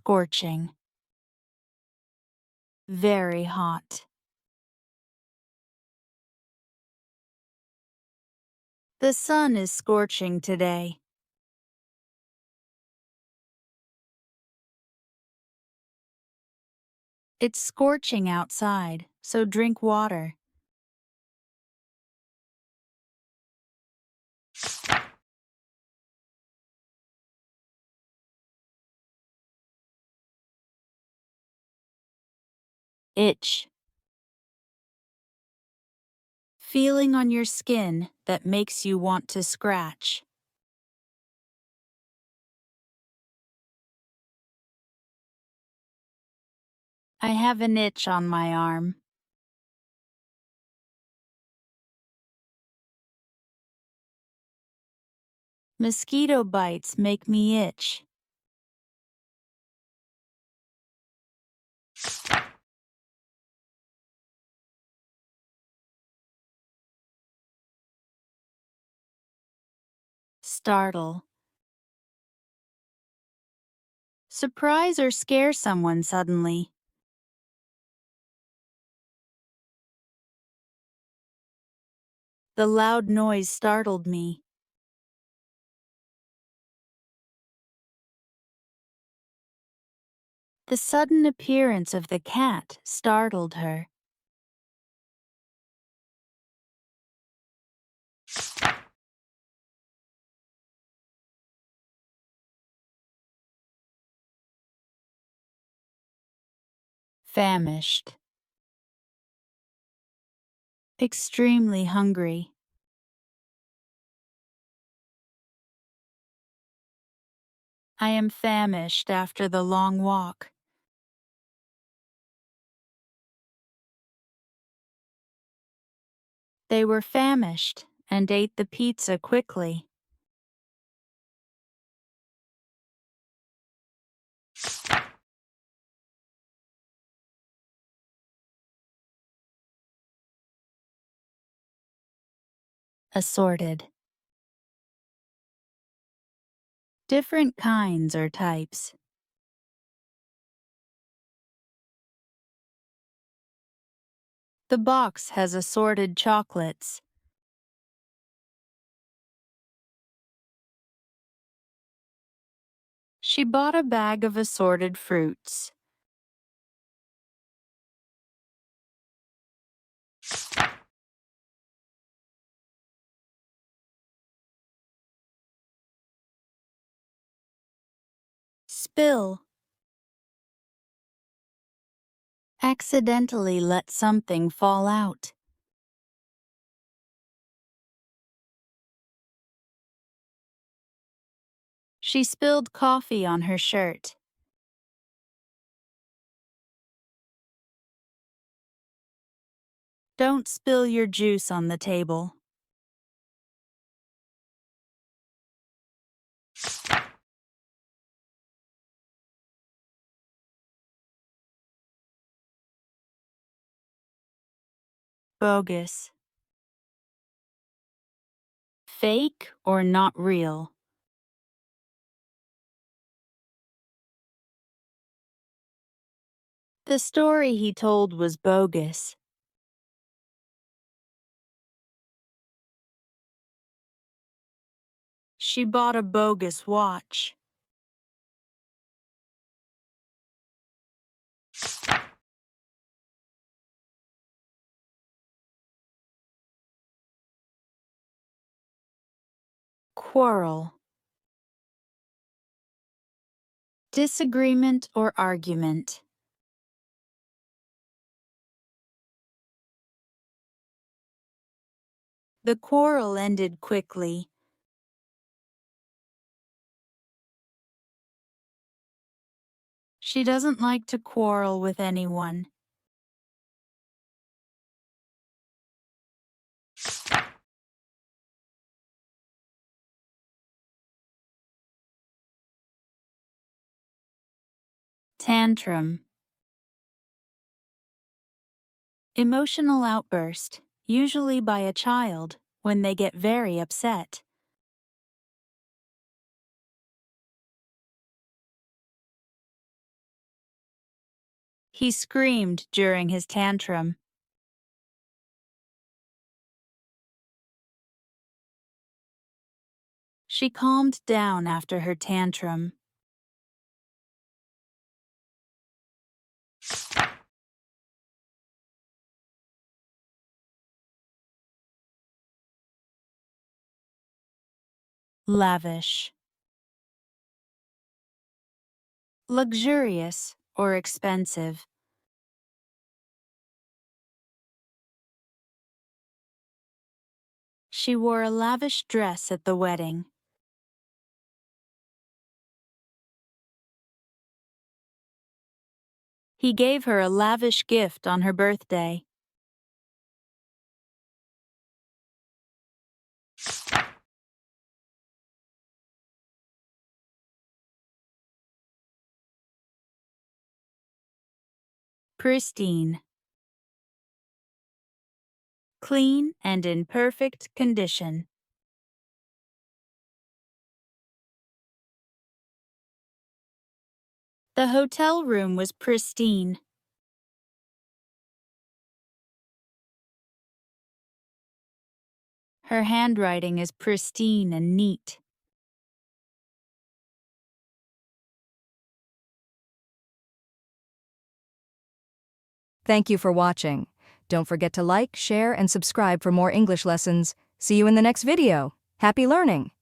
scorching. Very hot. The sun is scorching today. It's scorching outside, so drink water. Itch. Feeling on your skin that makes you want to scratch. I have an itch on my arm. Mosquito bites make me itch. Startle. Surprise or scare someone suddenly. The loud noise startled me. The sudden appearance of the cat startled her. Famished. Extremely hungry. I am famished after the long walk. They were famished and ate the pizza quickly. Assorted. Different kinds or types. The box has assorted chocolates. She bought a bag of assorted fruits. Spill. Accidentally let something fall out. She spilled coffee on her shirt. Don't spill your juice on the table. Bogus. Fake or not real. The story he told was bogus. She bought a bogus watch. Quarrel. Disagreement or argument. The quarrel ended quickly. She doesn't like to quarrel with anyone. Tantrum. Emotional outburst, usually by a child, when they get very upset. He screamed during his tantrum. She calmed down after her tantrum. Lavish. Luxurious or expensive. She wore a lavish dress at the wedding. He gave her a lavish gift on her birthday. Pristine. Clean and in perfect condition. The hotel room was pristine. Her handwriting is pristine and neat. Thank you for watching. Don't forget to like, share, and subscribe for more English lessons. See you in the next video. Happy learning!